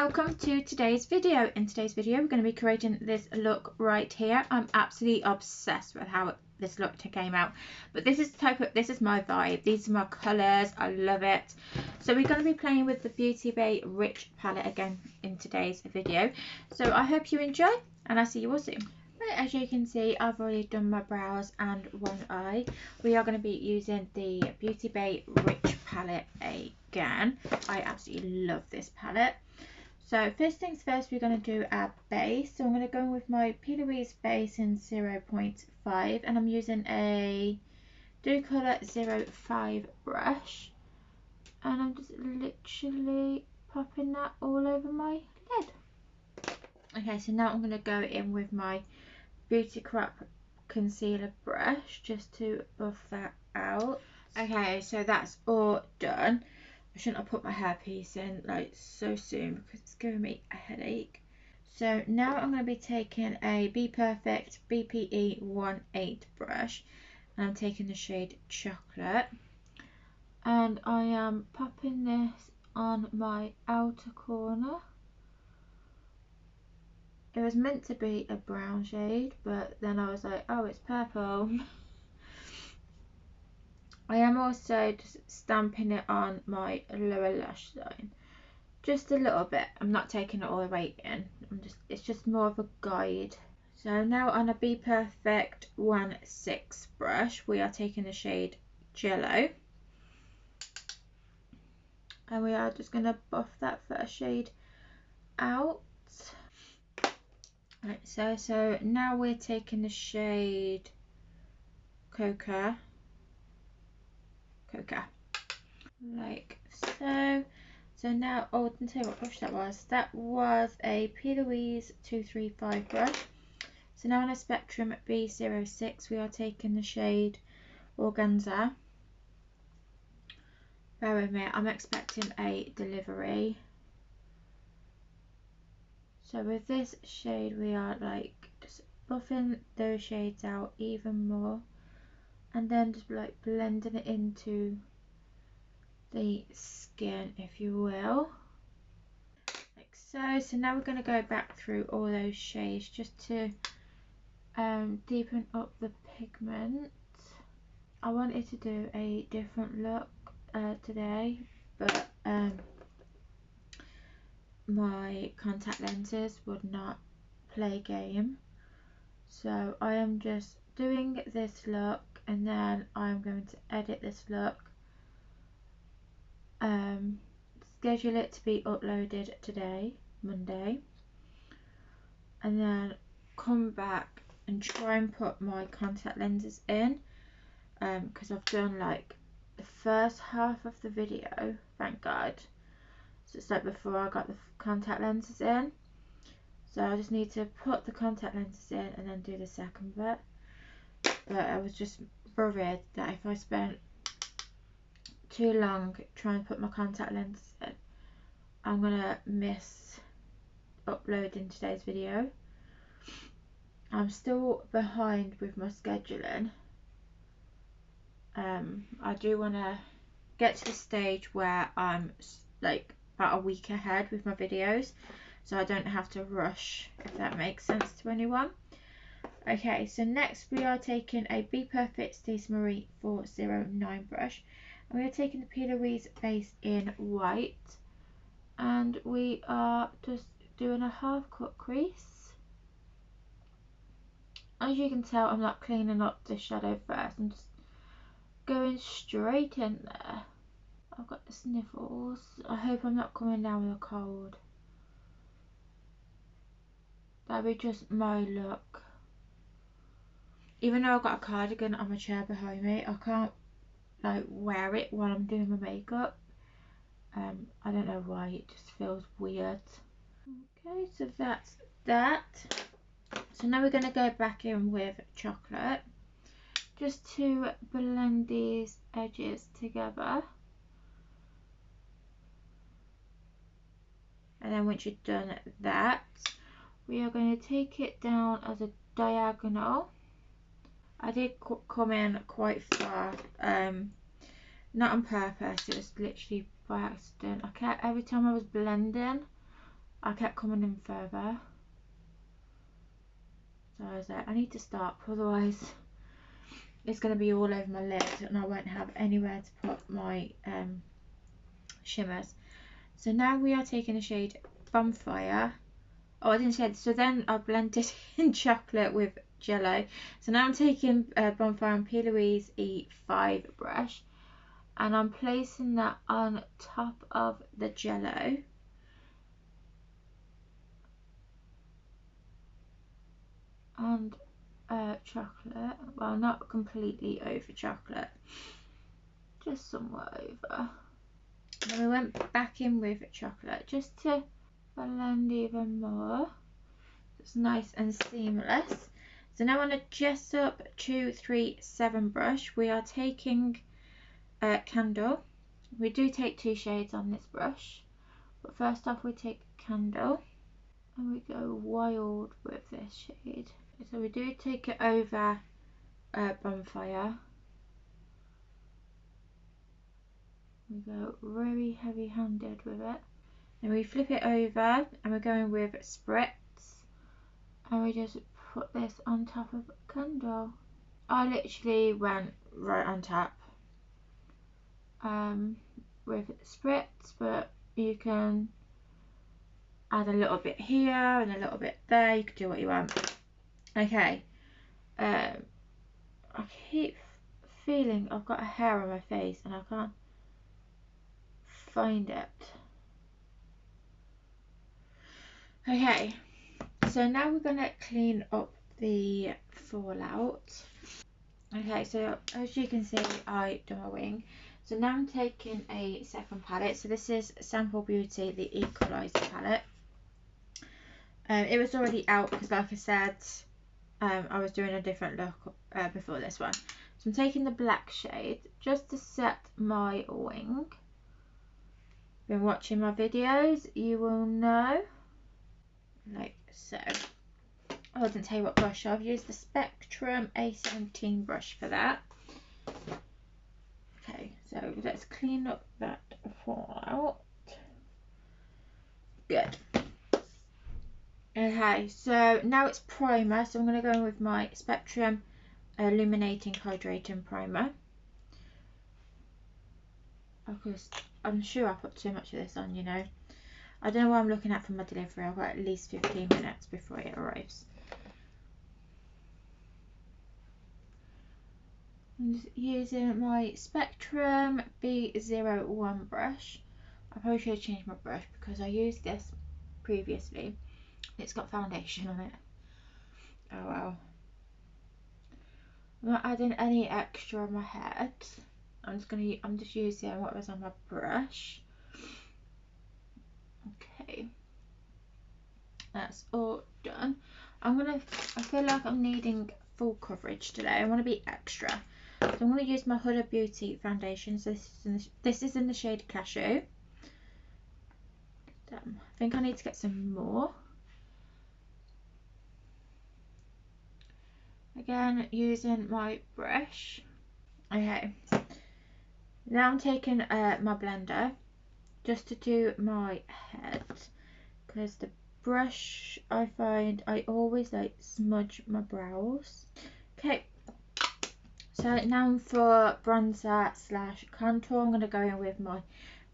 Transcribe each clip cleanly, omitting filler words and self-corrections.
welcome to today's video. In today's video we're going to be creating this look right here. I'm absolutely obsessed with how this look came out, but this is my vibe. These are my colours, I love it. So we're going to be playing with the Beauty Bay Rich palette again in today's video, so I hope you enjoy and I'll see you all soon. Right, as you can see, I've already done my brows and one eye. We are going to be using the Beauty Bay Rich palette again. I absolutely love this palette. So first things first, we're going to do our base. So I'm going to go in with my Plouise base in 0.5, and I'm using a Do Colour 05 brush, and I'm just literally popping that all over my lid. Okay, so now I'm going to go in with my Beauty Crop concealer brush just to buff that out. Okay, so that's all done. I shouldn't have put my hairpiece in like so soon because it's giving me a headache. So now I'm going to be taking a Be Perfect BPE 18 brush, and I'm taking the shade Chocolate, and I am popping this on my outer corner. It was meant to be a brown shade, but then I was like, oh, it's purple. I am also just stamping it on my lower lash line, just a little bit. I'm not taking it all the way in. It's just more of a guide. So now on a Be Perfect 16 brush, we are taking the shade Jello, and we are just going to buff that first shade out. Right, so now we're taking the shade Coca, like so. So now, oh, I didn't tell you what brush that was. That was a Plouise 235 brush. So now on a Spectrum B06, we are taking the shade Organza. Bear with me, I'm expecting a delivery. So with this shade, we are like just buffing those shades out even more, and then just like blending it into the skin, if you will, like so. So now we're going to go back through all those shades just to deepen up the pigment. I wanted to do a different look today, but my contact lenses would not play game, so I am just doing this look, and then I'm going to edit this look, schedule it to be uploaded today, Monday, and then come back and try and put my contact lenses in, because I've done like the first half of the video, thank God. So it's like before I got the contact lenses in, so I just need to put the contact lenses in and then do the second bit. But I was just worried that if I spent too long trying to put my contact lenses in, I'm gonna miss uploading today's video. I'm still behind with my scheduling. I do want to get to the stage where I'm like about a week ahead with my videos, so I don't have to rush, if that makes sense to anyone. Okay, so next we are taking a Be Perfect Stacey Marie 409 brush, and we are taking the Plouise base in white, and we are just doing a half cut crease. As you can tell, I'm not cleaning up the shadow first, I'm just going straight in there. I've got the sniffles. I hope I'm not coming down with a cold. That'll be just my look. Even though I've got a cardigan on my chair behind me, I can't like wear it while I'm doing my makeup. I don't know why, it just feels weird. Okay, so that's that. So now we're going to go back in with Chocolate just to blend these edges together. And then once you've done that, we are going to take it down as a diagonal. I did come in quite far, not on purpose, it was literally by accident. Every time I was blending, I kept coming in further. So I was like, I need to stop, otherwise it's going to be all over my lid and I won't have anywhere to put my shimmers. So now we are taking the shade Bonfire. Oh, I didn't say it. So then I blended in chocolate with Jello. So now I'm taking Bonfire and Plouise E5 brush, and I'm placing that on top of the Jello. And chocolate. Well, not completely over chocolate, just somewhat over. Then we went back in with chocolate just to blend even more. It's nice and seamless. So now on a Jessup 237 brush, we are taking Candle. We do take 2 shades on this brush, but first off we take Candle and we go wild with this shade. So we do take it over Bonfire. We go very heavy handed with it. Then we flip it over and we're going with Spritz, and we just put this on top of Candle. I literally went right on top with Spritz, but you can add a little bit here and a little bit there. You can do what you want. Okay, I keep feeling I've got a hair on my face and I can't find it. Okay, so now we're gonna clean up the fallout. Okay, so as you can see, I do my wing. So now I'm taking a second palette. So this is Sample Beauty, the Equalizer palette. It was already out because, like I said, I was doing a different look before this one. So I'm taking the black shade just to set my wing. Been watching my videos, you will know. Like so. Oh, I didn't tell you what brush. I've used the Spectrum A17 brush for that. Okay, so let's clean up that fallout. Good. Okay, so now it's primer. So I'm going to go in with my Spectrum Illuminating Hydrating Primer. Because I'm sure I put too much of this on, you know. I don't know what I'm looking at for my delivery. I've got at least 15 minutes before it arrives. I'm just using my Spectrum B01 brush. I probably should have changed my brush because I used this previously. It's got foundation on it. Oh well. I'm not adding any extra on my head. I'm just using what was on my brush. Okay. That's all done. I feel like I'm needing full coverage today. I want to be extra. So I'm going to use my Huda Beauty foundation. So this is in the shade Cashew. Damn, I think I need to get some more. Again, using my brush. Okay. Now I'm taking my blender just to do my head, because the brush, I find I always like smudge my brows. Okay. So now for bronzer slash contour, I'm going to go in with my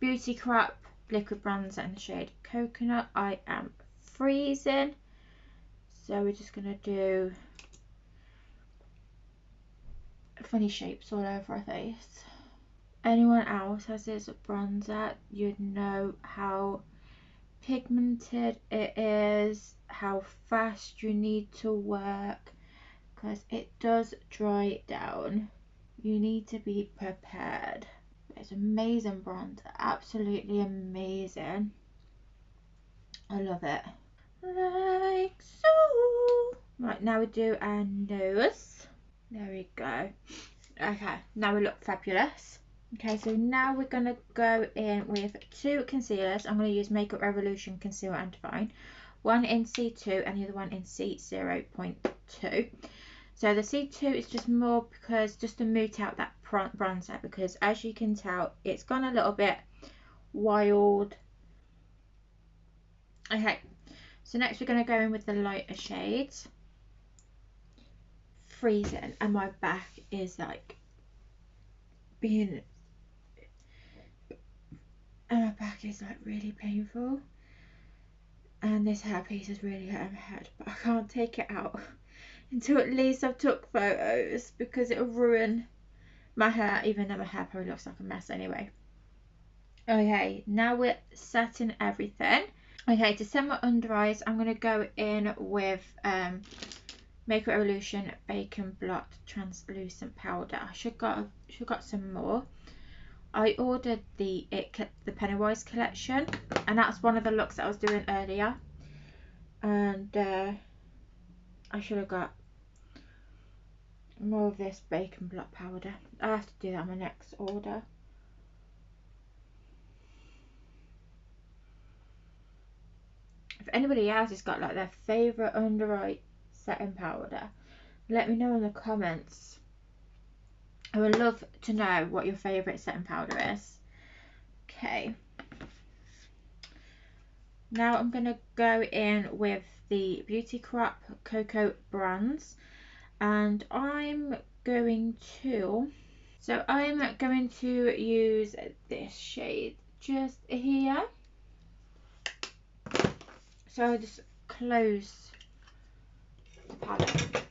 Beauty Crop liquid bronzer in the shade Coconut. I am freezing. So we're just going to do funny shapes all over our face. Anyone else has this bronzer, you'd know how pigmented it is, how fast you need to work, because it does dry down. You need to be prepared. It's amazing bronzer, absolutely amazing. I love it. Like so. Right, now we do our nose. There we go. Okay, now we look fabulous. Okay, so now we're going to go in with 2 concealers. I'm going to use Makeup Revolution Conceal and Define. One in C2 and the other one in C0.2. So the C2 is just more because just to moot out that bronzer, because as you can tell, it's gone a little bit wild. Okay, so next we're going to go in with the lighter shades. Freezing, and my back is like being, and my back is like really painful, and this hairpiece is really hurting my head, but I can't take it out until at least I've took photos, because it'll ruin my hair, even though my hair probably looks like a mess anyway. Okay, now we're setting everything. Okay, to set my under eyes, I'm going to go in with Makeup Revolution Bacon Blot Translucent Powder. I should got some more. I ordered the Pennywise collection, and that's one of the looks that I was doing earlier. And I should have got more of this Bacon Blot powder. I have to do that on my next order. If anybody else has got like their favourite under eye setting powder, let me know in the comments. I would love to know what your favourite setting powder is. Okay. Now I'm going to go in with the Beauty Crop Cocoa Bronze, and I'm going to use this shade just here. So I'll just close the palette.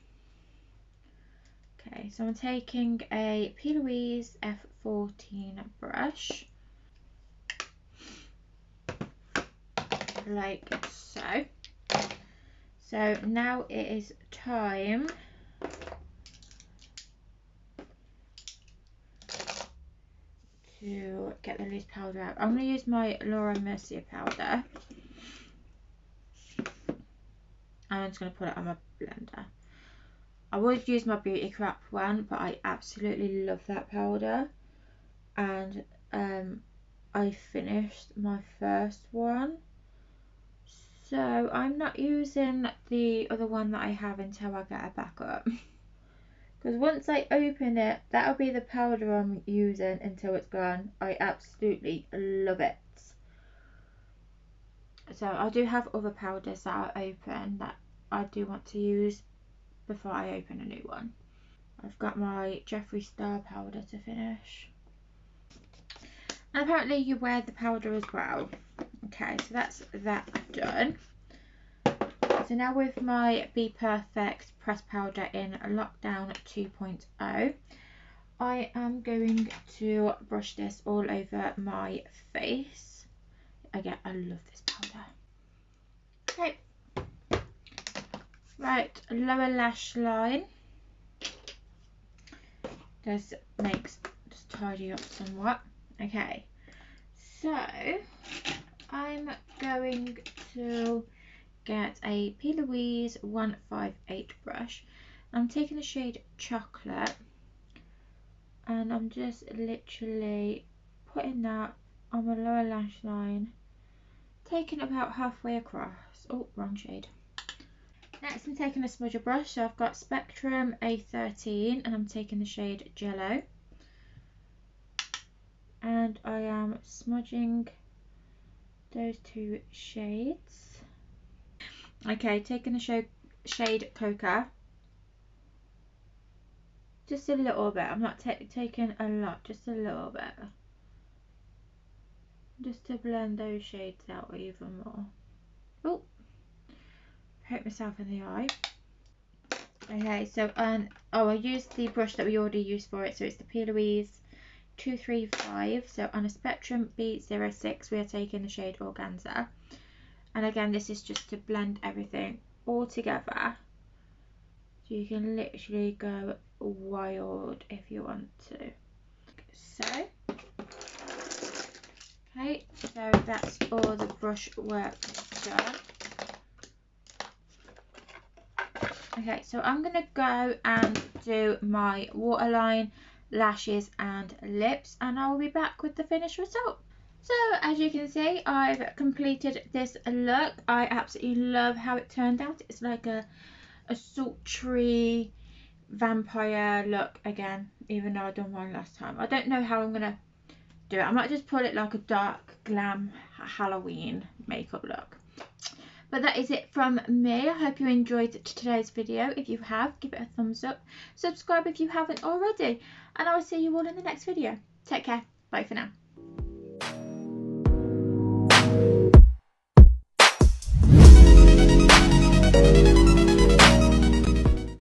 Okay, so I'm taking a Plouise F14 brush, like so. So now it is time to get the loose powder out. I'm going to use my Laura Mercier powder. I'm just going to put it on my blender. I would use my Beauty Crop one, but I absolutely love that powder, and I finished my first one, so I'm not using the other one that I have until I get it back up, because once I open it, that'll be the powder I'm using until it's gone. I absolutely love it. So I do have other powders that are open that I do want to use before I open a new one. I've got my Jeffree Star powder to finish, and apparently you wear the powder as well. Okay, so that's that done. So now with my Be Perfect pressed powder in Lockdown 2.0, I am going to brush this all over my face. Again, I love this powder. Okay, right, lower lash line. Just tidy up somewhat. Okay, so I'm going to get a P. Louise 158 brush. I'm taking the shade Chocolate, and I'm just literally putting that on my lower lash line, taking about halfway across. Oh, wrong shade. Next I'm taking a smudger brush, so I've got Spectrum A13, and I'm taking the shade Jello, and I am smudging those two shades. Okay, taking the shade Coca, just a little bit. I'm not taking a lot, just a little bit, just to blend those shades out even more. Oh, hurt myself in the eye. Okay, so I used the brush that we already used for it, so it's the P. Louise 235. So on a Spectrum B06 we are taking the shade Organza, and again this is just to blend everything all together, so you can literally go wild if you want to. So okay, so that's all the brush work done. Okay, so I'm going to go and do my waterline, lashes and lips, and I'll be back with the finished result. So as you can see, I've completed this look. I absolutely love how it turned out. It's like a sultry vampire look again, even though I done one last time. I don't know how I'm going to do it. I might just put it like a dark glam Halloween makeup look. But that is it from me. I hope you enjoyed today's video. If you have, give it a thumbs up. Subscribe if you haven't already. And I will see you all in the next video. Take care. Bye for now.